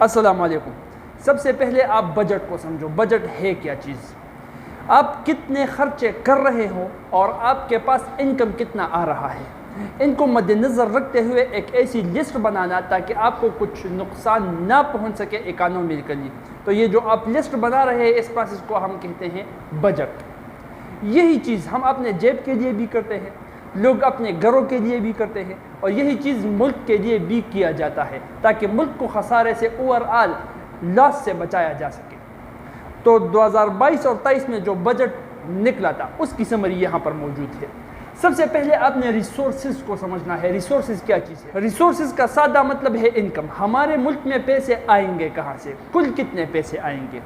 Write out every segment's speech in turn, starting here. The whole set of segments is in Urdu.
السلام علیکم۔ سب سے پہلے آپ بجٹ کو سمجھو، بجٹ ہے کیا چیز، آپ کتنے خرچے کر رہے ہو اور آپ کے پاس انکم کتنا آ رہا ہے، ان کو مد نظر رکھتے ہوئے ایک ایسی لسٹ بنانا تاکہ آپ کو کچھ نقصان نہ پہنچ سکے اکانومیکلی۔ تو یہ جو آپ لسٹ بنا رہے ہیں اس پروسیس کو ہم کہتے ہیں بجٹ۔ یہی چیز ہم اپنے جیب کے لیے بھی کرتے ہیں، لوگ اپنے گھروں کے لیے بھی کرتے ہیں، اور یہی چیز ملک کے لیے بھی کیا جاتا ہے تاکہ ملک کو خسارے سے اوور آل لاس سے بچایا جا سکے۔ تو 2022 اور 23 میں جو بجٹ نکلا تھا اس کی سمری یہاں پر موجود ہے۔ سب سے پہلے آپ نے ریسورسز کو سمجھنا ہے۔ ریسورسز کیا چیز ہے؟ ریسورسز کا سادہ مطلب ہے انکم۔ ہمارے ملک میں پیسے آئیں گے کہاں سے، کل کتنے پیسے آئیں گے،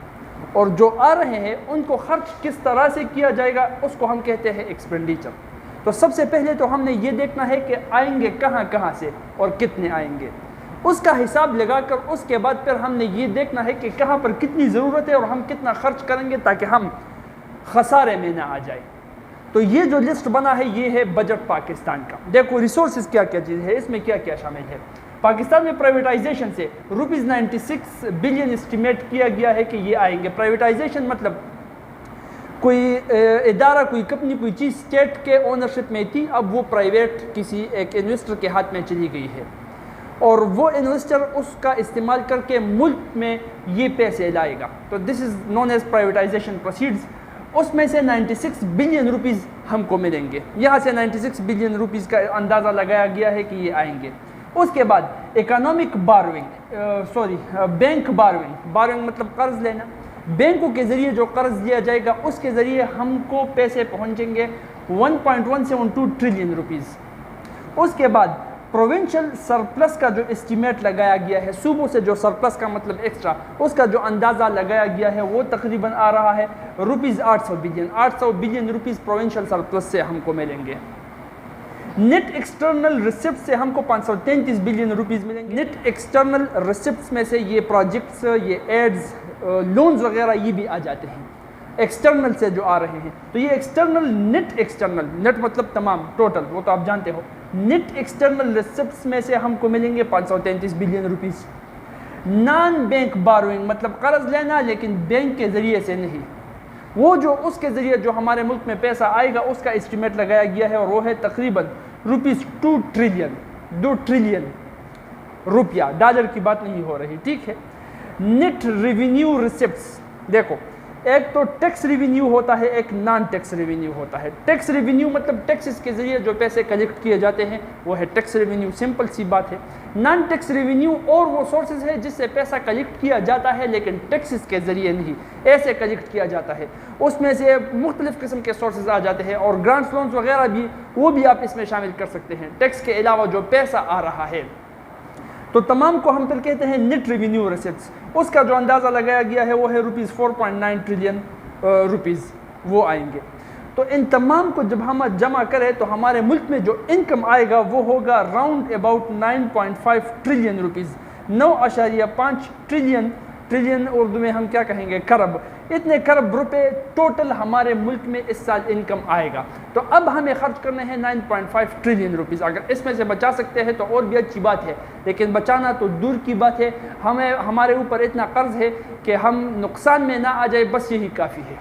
اور جو آ رہے ہیں ان کو خرچ کس طرح سے کیا جائے گا، اس کو ہم کہتے ہیں ایکسپینڈیچر۔ تو سب سے پہلے تو ہم نے یہ دیکھنا ہے کہ آئیں گے کہاں سے اور کتنے آئیں گے، اس کا حساب لگا کر اس کے بعد پھر ہم نے یہ دیکھنا ہے کہ کہاں پر کتنی ضرورت ہے اور ہم کتنا خرچ کریں گے تاکہ ہم خسارے میں نہ آ جائیں۔ تو یہ جو لسٹ بنا ہے یہ ہے بجٹ پاکستان کا۔ دیکھو ریسورسز کیا کیا چیز ہے، اس میں کیا کیا شامل ہے۔ پاکستان میں پرائیویٹائزیشن سے ₹96 بلین اسٹیمیٹ کیا گیا ہے کہ یہ آئیں گے۔ پرائیویٹائزیشن مطلب کوئی ادارہ، کوئی کمپنی، کوئی چیز اسٹیٹ کے اونرشپ میں تھی، اب وہ پرائیویٹ کسی ایک انویسٹر کے ہاتھ میں چلی گئی ہے، اور وہ انویسٹر اس کا استعمال کر کے ملک میں یہ پیسے لائے گا۔ تو دس از نون ایز پرائیویٹائزیشن پروسیڈز۔ اس میں سے 96 بلین روپیز ہم کو ملیں گے، یہاں سے 96 بلین روپیز کا اندازہ لگایا گیا ہے کہ یہ آئیں گے۔ اس کے بعد اکنامک بینک باروئنگ مطلب قرض لینا۔ بینکوں کے ذریعے جو قرض لیا جائے گا اس کے ذریعے ہم کو پیسے پہنچیں گے 1.172 ٹریلین روپیز۔ اس کے بعد پروونشل سرپلس کا جو اسٹیمیٹ لگایا گیا ہے، صوبوں سے جو سرپلس کا مطلب ایکسٹرا، اس کا جو اندازہ لگایا گیا ہے وہ تقریباً آ رہا ہے ₹800 billion. 800 billion rupees provincial surplus سے ہم کو ملیں گے۔ نیٹ ایکسٹرنل ریسپٹ سے ہم کو 533 بلین روپیز ملیں گے۔ نیٹ ایکسٹرنل ریسپٹس میں سے یہ پروجیکٹس، یہ ایڈز، لونز وغیرہ یہ بھی آ جاتے ہیں ایکسٹرنل سے جو آ رہے ہیں۔ تو یہ ایکسٹرنل نیٹ مطلب تمام ٹوٹل، وہ تو آپ جانتے ہو۔ نیٹ ایکسٹرنل ریسپٹس میں سے ہم کو ملیں گے 533 بلین روپیز۔ نان بینک باروئنگ مطلب قرض لینا لیکن بینک کے ذریعے سے نہیں، وہ جو اس کے ذریعے جو ہمارے ملک میں پیسہ آئے گا اس کا اسٹیمیٹ لگایا گیا ہے، اور وہ ہے تقریباً ₹2 ٹریلین روپیہ، ڈالر کی بات نہیں ہو رہی، ٹھیک ہے۔ نیٹ ریونیو ریسپٹس، دیکھو ایک تو ٹیکس ریونیو ہوتا ہے، ایک نان ٹیکس ریونیو ہوتا ہے۔ ٹیکس ریونیو مطلب ٹیکسز کے ذریعے جو پیسے کلیکٹ کیے جاتے ہیں وہ ہے ٹیکس ریونیو، سمپل سی بات ہے۔ نان ٹیکس ریونیو اور وہ سورسز ہے جس سے پیسہ کلیکٹ کیا جاتا ہے لیکن ٹیکسز کے ذریعے نہیں، ایسے کلیکٹ کیا جاتا ہے۔ اس میں سے مختلف قسم کے سورسز آ جاتے ہیں، اور گرانٹس، لونز وغیرہ بھی، وہ بھی آپ اس میں شامل کر سکتے ہیں، ٹیکس کے علاوہ جو پیسہ آ رہا ہے۔ تو تمام کو ہم پھر کہتے ہیں نیٹ ریونیو ریسپٹس۔ اس کا جو اندازہ لگایا گیا ہے وہ ہے ₹4.9 ٹریلین روپیز، وہ آئیں گے۔ تو ان تمام کو جب ہم جمع کریں تو ہمارے ملک میں جو انکم آئے گا وہ ہوگا round about 9.5 trillion rupees, 9.5 trillion Urdu میں ہم کیا کہیں گے، کھرب۔ اتنے کھرب روپے ٹوٹل ہمارے ملک میں اس سال انکم آئے گا۔ تو اب ہمیں خرچ کرنے ہیں 9.5 ٹریلین روپیز۔ اگر اس میں سے بچا سکتے ہیں تو اور بھی اچھی بات ہے، لیکن بچانا تو دور کی بات ہے، ہمارے اوپر اتنا قرض ہے کہ ہم نقصان میں نہ آ جائے، بس یہی کافی ہے۔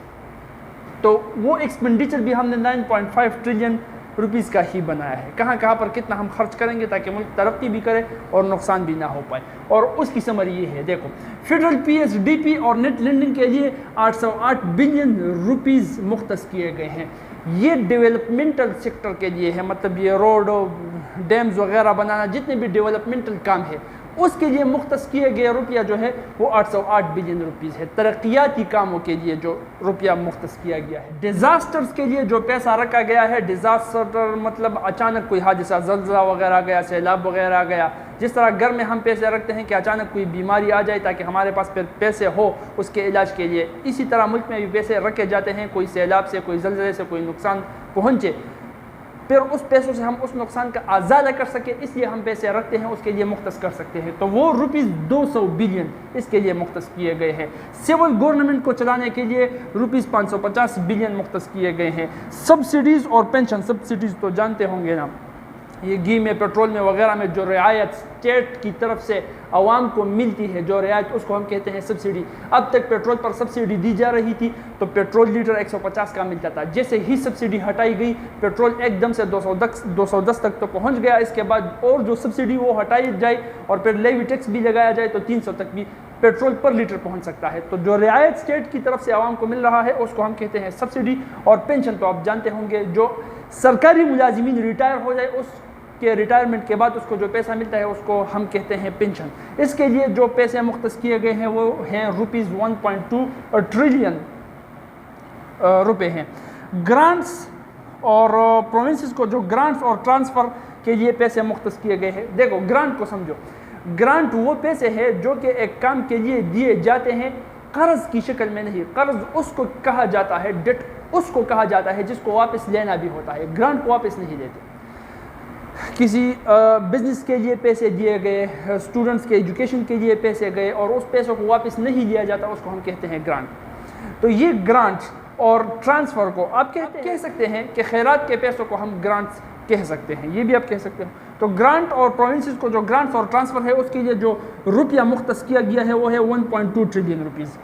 تو وہ ایکسپینڈیچر بھی ہم نے 9.5 ٹریلین روپیز کا ہی بنایا ہے، کہاں پر کتنا ہم خرچ کریں گے تاکہ ملک ترقی بھی کرے اور نقصان بھی نہ ہو پائے، اور اس کی سمری یہ ہے۔ دیکھو فیڈرل PSDP اور نیٹ لینڈنگ کے لیے 808 بلین روپیز مختص کیے گئے ہیں۔ یہ ڈیولپمنٹل سیکٹر کے لیے ہے، مطلب یہ روڈ، ڈیمز وغیرہ بنانا، جتنے بھی ڈیولپمنٹل کام ہے اس کے لیے مختص کیے گئے روپیہ جو ہے وہ 808 بلین روپیز ہے۔ ترقیاتی کاموں کے لیے جو روپیہ مختص کیا گیا ہے۔ ڈیزاسٹرز کے لیے جو پیسہ رکھا گیا ہے، ڈیزاسٹر مطلب اچانک کوئی حادثہ، زلزلہ وغیرہ گیا، سیلاب وغیرہ گیا، جس طرح گھر میں ہم پیسے رکھتے ہیں کہ اچانک کوئی بیماری آ جائے تاکہ ہمارے پاس پھر پیسے ہو اس کے علاج کے لیے، اسی طرح ملک میں بھی پیسے رکھے جاتے ہیں، کوئی سیلاب سے، کوئی زلزلے سے کوئی نقصان پہنچے، پھر اس پیسوں سے ہم اس نقصان کا ازالہ کر سکیں، اس لیے ہم پیسے رکھتے ہیں، اس کے لیے مختص کر سکتے ہیں۔ تو وہ ₹200 بلین اس کے لیے مختص کیے گئے ہیں۔ سول گورنمنٹ کو چلانے کے لیے ₹550 بلین مختص کیے گئے ہیں۔ سبسڈیز اور پینشن، سبسڈیز تو جانتے ہوں گے نا، یہ گھی میں، پیٹرول میں وغیرہ میں جو رعایت اسٹیٹ کی طرف سے عوام کو ملتی ہے جو رعایت، اس کو ہم کہتے ہیں سبسڈی۔ اب تک پیٹرول پر سبسڈی دی جا رہی تھی تو پیٹرول لیٹر 150 کا ملتا تھا، جیسے ہی سبسڈی ہٹائی گئی پیٹرول ایک دم سے 210 تک تو پہنچ گیا۔ اس کے بعد اور جو سبسڈی وہ ہٹائی جائے اور پھر لیوی ٹیکس بھی لگایا جائے تو 300 تک بھی پیٹرول پر لیٹر پہنچ سکتا ہے۔ تو جو رعایت اسٹیٹ کی طرف سے عوام کو مل رہا ہے اس کو ہم کہتے ہیں سبسڈی۔ اور پینشن تو آپ جانتے ہوں گے، جو سرکاری ملازمین ریٹائر ہو جائے اس کے ریٹائرمنٹ کے بعد اس کو جو پیسہ ملتا ہے اس کو ہم کہتے ہیں پینشن۔ اس کے لیے جو پیسے مختص کیے گئے ہیں وہ ہیں ₹1.2 ٹریلین روپے ہیں۔ گرانٹس اور پروونسز کو جو گرانٹس اور ٹرانسفر کے لیے پیسے مختص کیے گئے ہیں، دیکھو گرانٹ کو سمجھو، گرانٹ وہ پیسے ہیں جو کہ ایک کام کے لیے دیے جاتے ہیں، قرض کی شکل میں نہیں۔ قرض اس کو کہا جاتا ہے، ڈیٹ اس کو کہا جاتا ہے جس کو واپس لینا بھی ہوتا ہے، گرانٹ کو واپس نہیں لیتے۔ کسی بزنس کے لیے پیسے دیے گئے، اسٹوڈنٹس کے ایجوکیشن کے لیے پیسے گئے اور اس پیسوں کو واپس نہیں لیا جاتا، اس کو ہم کہتے ہیں گرانٹ۔ تو یہ گرانٹ اور ٹرانسفر کو آپ کہہ سکتے ہیں کہ خیرات کے پیسوں کو ہم گرانٹس کہہ سکتے ہیں، یہ بھی آپ کہہ سکتے ہیں۔ تو گرانٹ اور پروونسز کو جو گرانٹس اور ٹرانسفر ہے اس کے لیے جو روپیہ مختص کیا گیا ہے وہ ہے 1.2 ٹریلین روپیز۔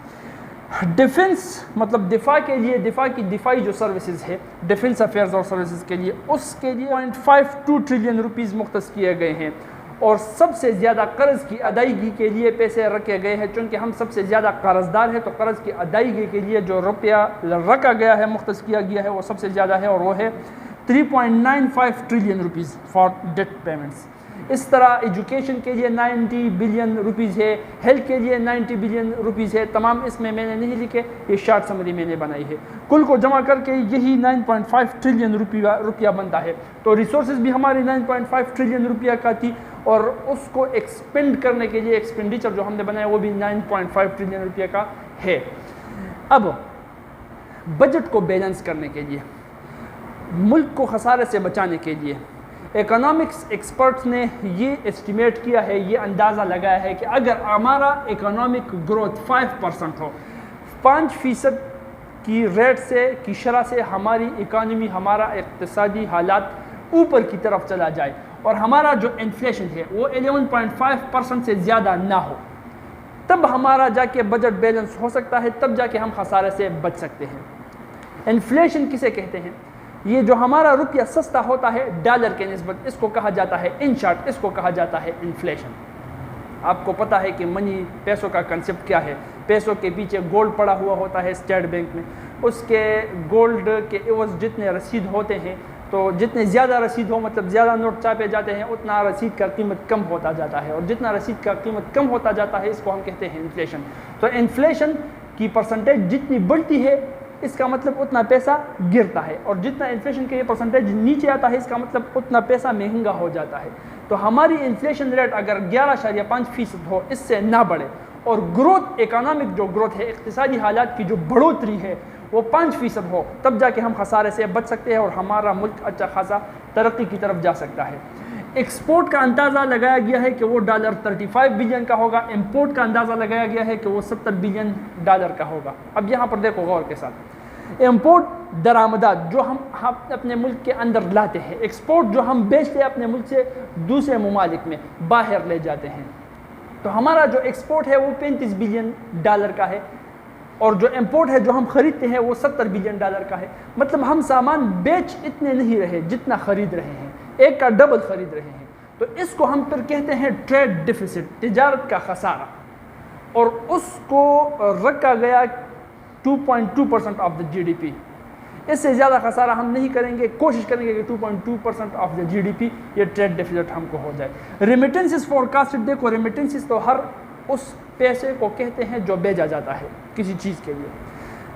ڈیفنس مطلب دفاع کے لیے، دفاع کی دفاعی جو سروسز ہے، ڈیفنس افیئرز اور سروسز کے لیے، اس کے لیے 0.52 ٹریلین روپیز مختص کیے گئے ہیں۔ اور سب سے زیادہ قرض کی ادائیگی کے لیے پیسے رکھے گئے ہیں، چونکہ ہم سب سے زیادہ قرض دار ہیں تو قرض کی ادائیگی کے لیے جو روپیہ رکھا گیا ہے، مختص کیا گیا ہے وہ سب سے زیادہ ہے اور وہ ہے 3.95 trillion rupees for debt payments. اس طرح ایجوکیشن کے لیے 90 بلین روپیز ہے، ہیلتھ کے لیے 90 بلین روپیز ہے۔ تمام اس میں نے نہیں لکھے، یہ شارٹ سمری میں نے بنائی ہے۔ کل کو جمع کر کے یہی 9.5 ٹریلین روپیہ بنتا ہے۔ تو ریسورسز بھی ہماری 9.5 ٹریلین روپیہ کا تھی اور اس کو ایکسپینڈ کرنے کے لیے ایکسپینڈیچر جو ہم نے بنایا وہ بھی 9.5 ٹریلین روپیہ کا ہے۔ اب بجٹ کو بیلنس کرنے کے لیے، ملک کو خسارے سے بچانے کے لیے اکنامکس ایکسپرٹس نے یہ اسٹیمیٹ کیا ہے، یہ اندازہ لگایا ہے کہ اگر ہمارا اکنامک گروتھ 5% ہو، 5% کی ریٹ سے کی شرح سے ہماری اکانومی، ہمارا اقتصادی حالات اوپر کی طرف چلا جائے اور ہمارا جو انفلیشن ہے وہ 11.5% سے زیادہ نہ ہو، تب ہمارا جا کے بجٹ بیلنس ہو سکتا ہے، تب جا کے ہم خسارے سے بچ سکتے ہیں۔ انفلیشن کسے کہتے ہیں؟ یہ جو ہمارا روپیہ سستا ہوتا ہے ڈالر کے نسبت، اس کو کہا جاتا ہے ان شارٹ، اس کو کہا جاتا ہے انفلیشن۔ آپ کو پتہ ہے کہ منی، پیسوں کا کنسیپٹ کیا ہے۔ پیسوں کے پیچھے گولڈ پڑا ہوا ہوتا ہے اسٹیٹ بینک میں، اس کے گولڈ کے عوض جتنے رسید ہوتے ہیں تو جتنے زیادہ رسید ہو مطلب زیادہ نوٹ چھاپے جاتے ہیں اتنا رسید کا قیمت کم ہوتا جاتا ہے، اور جتنا رسید کا قیمت کم ہوتا جاتا ہے اس کو ہم کہتے ہیں انفلیشن۔ تو انفلیشن کی پرسنٹیج جتنی بڑھتی ہے اس کا مطلب اتنا پیسہ گرتا ہے، اور جتنا انفلیشن کے پرسنٹیج نیچے آتا ہے اس کا مطلب اتنا پیسہ مہنگا ہو جاتا ہے۔ تو ہماری انفلیشن ریٹ اگر 11.5% ہو، اس سے نہ بڑھے، اور گروتھ، اکنامک جو گروتھ ہے، اقتصادی حالات کی جو بڑھوتری ہے وہ 5% ہو، تب جا کے ہم خسارے سے بچ سکتے ہیں اور ہمارا ملک اچھا خاصا ترقی کی طرف جا سکتا ہے۔ ایکسپورٹ کا اندازہ لگایا گیا ہے کہ وہ $35 بلین کا ہوگا، امپورٹ کا اندازہ لگایا گیا ہے کہ وہ $70 بلین کا ہوگا۔ اب یہاں پر دیکھو غور کے ساتھ، امپورٹ درآمدات جو ہم اپنے ملک کے اندر لاتے ہیں، ایکسپورٹ جو ہم بیچتے ہیں اپنے ملک سے دوسرے ممالک میں باہر لے جاتے ہیں، تو ہمارا جو ایکسپورٹ ہے وہ $35 بلین کا ہے، اور جو امپورٹ ہے جو ہم خریدتے ہیں وہ $70 بلین کا ہے۔ مطلب ہم سامان بیچ اتنے نہیں رہے جتنا خرید رہے ہیں، ایک کا ڈبل خرید رہے ہیں۔ تو اس کو ہم پھر کہتے ہیں ٹریڈ ڈیفیسٹ، تجارت کا خسارہ، اور اس کو رکھا گیا 2.2% آف دا GDP۔ اس سے زیادہ خسارہ ہم نہیں کریں گے، کوشش کریں گے کہ 2.2% آف دا GDP یہ ٹریڈ ڈیفیسٹ ہم کو ہو جائے۔ ریمیٹنسز فورکاسٹڈ، دیکھو ریمیٹنسز تو ہر اس پیسے کو کہتے ہیں جو بھیجا جاتا ہے کسی چیز کے لیے،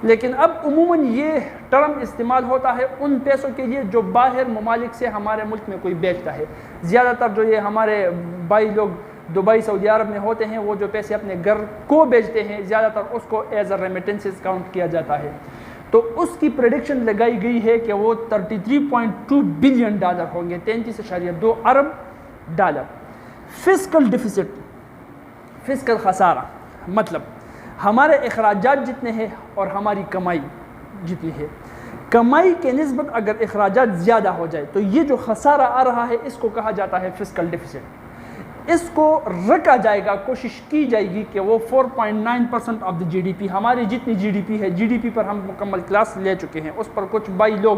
لیکن اب عموماً یہ ٹرم استعمال ہوتا ہے ان پیسوں کے لیے جو باہر ممالک سے ہمارے ملک میں کوئی بیچتا ہے۔ زیادہ تر جو یہ ہمارے بھائی لوگ دبئی، سعودی عرب میں ہوتے ہیں، وہ جو پیسے اپنے گھر کو بیچتے ہیں زیادہ تر اس کو ایز اے ریمیٹنسز کاؤنٹ کیا جاتا ہے۔ تو اس کی پریڈکشن لگائی گئی ہے کہ وہ $33.2 بلین ہوں گے، 33.2 ارب ڈالر۔ فسکل ڈیفیسٹ، فسکل خسارہ، مطلب ہمارے اخراجات جتنے ہیں اور ہماری کمائی جتنی ہے، کمائی کے نسبت اگر اخراجات زیادہ ہو جائے تو یہ جو خسارہ آ رہا ہے اس کو کہا جاتا ہے فسکل ڈیفیسٹ۔ اس کو رکھا جائے گا، کوشش کی جائے گی کہ وہ 4.9% آف دی جی ڈی پی، ہماری جتنی جی ڈی پی ہے، جی ڈی پی پر ہم مکمل کلاس لے چکے ہیں، اس پر کچھ بھائی لوگ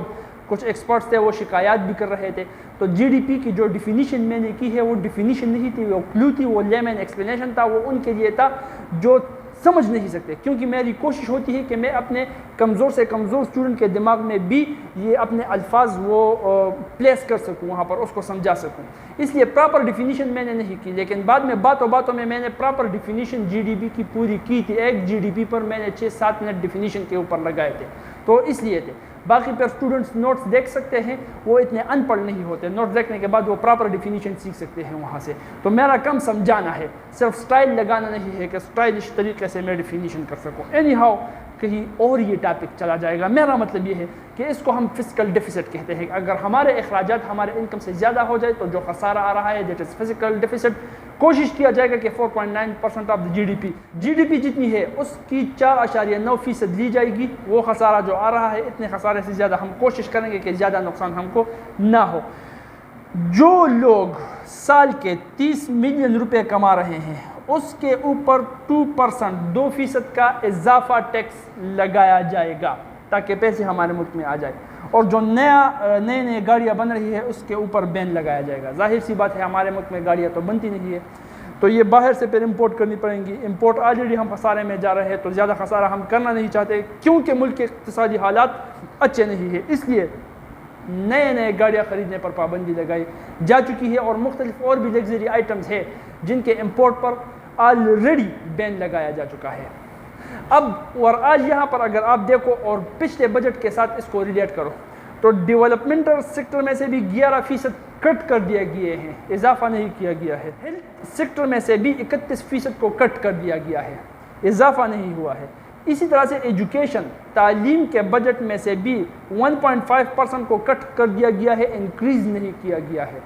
کچھ ایکسپرٹس تھے وہ شکایات بھی کر رہے تھے، تو جی ڈی پی کی جو ڈیفینیشن میں نے کی ہے وہ ڈیفینیشن نہیں تھی، وہ کلو تھی، وہ لیمن ایکسپلینیشن تھا، وہ ان کے لیے تھا جو سمجھ نہیں سکتے، کیونکہ میری کوشش ہوتی ہے کہ میں اپنے کمزور سے کمزور اسٹوڈنٹ کے دماغ میں بھی یہ اپنے الفاظ وہ پلیس کر سکوں، وہاں پر اس کو سمجھا سکوں، اس لیے پراپر ڈیفینیشن میں نے نہیں کی، لیکن بعد میں باتوں میں نے proper definition G D P کی پوری کی تھی، ایک جی ڈی پی پر میں نے 6-7 منٹ ڈیفینیشن کے اوپر لگائے تھے، تو اس لیے تھے۔ باقی پر اسٹوڈنٹس نوٹس دیکھ سکتے ہیں، وہ اتنے ان پڑھ نہیں ہوتے، نوٹس دیکھنے کے بعد وہ پراپر ڈیفینیشن سیکھ سکتے ہیں وہاں سے، تو میرا کم سمجھانا ہے، صرف سٹائل لگانا نہیں ہے کہ سٹائلش طریقے سے میں ڈیفینیشن کر سکوں۔ اینی ہاؤ کہیں اور یہ ٹاپک چلا جائے گا، میرا مطلب یہ ہے کہ اس کو ہم فزیکل ڈیفیسٹ کہتے ہیں، اگر ہمارے اخراجات ہمارے انکم سے زیادہ ہو جائے تو جو خسارہ آ رہا ہے دیٹ از فزیکل ڈیفیسٹ، کوشش کیا جائے گا کہ 4.9% آف جی ڈی پی جتنی ہے اس کی 4.9% لی جائے گی، وہ خسارہ جو آ رہا ہے اتنے خسارے سے زیادہ ہم کوشش کریں گے کہ زیادہ نقصان ہم کو نہ ہو۔ جو لوگ سال کے 30 ملین روپے کما رہے ہیں اس کے اوپر 2% کا اضافہ ٹیکس لگایا جائے گا تاکہ پیسے ہمارے ملک میں آ جائے، اور جو نئے گاڑیاں بن رہی ہے اس کے اوپر بین لگایا جائے گا۔ ظاہر سی بات ہے ہمارے ملک میں گاڑیاں تو بنتی نہیں ہے، تو یہ باہر سے پھر امپورٹ کرنی پڑیں گی، امپورٹ آلریڈی ہم خسارے میں جا رہے ہیں تو زیادہ خسارہ ہم کرنا نہیں چاہتے کیونکہ ملک کے اقتصادی حالات اچھے نہیں ہیں، اس لیے نئے گاڑیاں خریدنے پر پابندی لگائی جا چکی ہے، اور مختلف اور بھی لگژری آئٹمز ہیں جن کے امپورٹ پر آلریڈی بین لگایا جا چکا ہے۔ اب اور آج یہاں پر اگر آپ دیکھو اور پچھلے بجٹ کے ساتھ اس کو ریلیٹ کرو تو ڈیولپمنٹل سیکٹر میں سے بھی 11% کٹ کر دیا گئے ہیں، اضافہ نہیں کیا گیا ہے۔ ہیلتھ سیکٹر میں سے بھی 31% کو کٹ کر دیا گیا ہے، اضافہ نہیں ہوا ہے۔ اسی طرح سے ایجوکیشن تعلیم کے بجٹ میں سے بھی 1.5% کو کٹ کر دیا گیا ہے، انکریز نہیں کیا گیا ہے،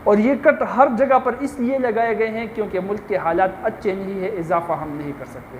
اور یہ کٹ ہر جگہ پر اس لیے لگائے گئے ہیں کیونکہ ملک کے حالات اچھے نہیں ہیں، اضافہ ہم نہیں کر سکتے۔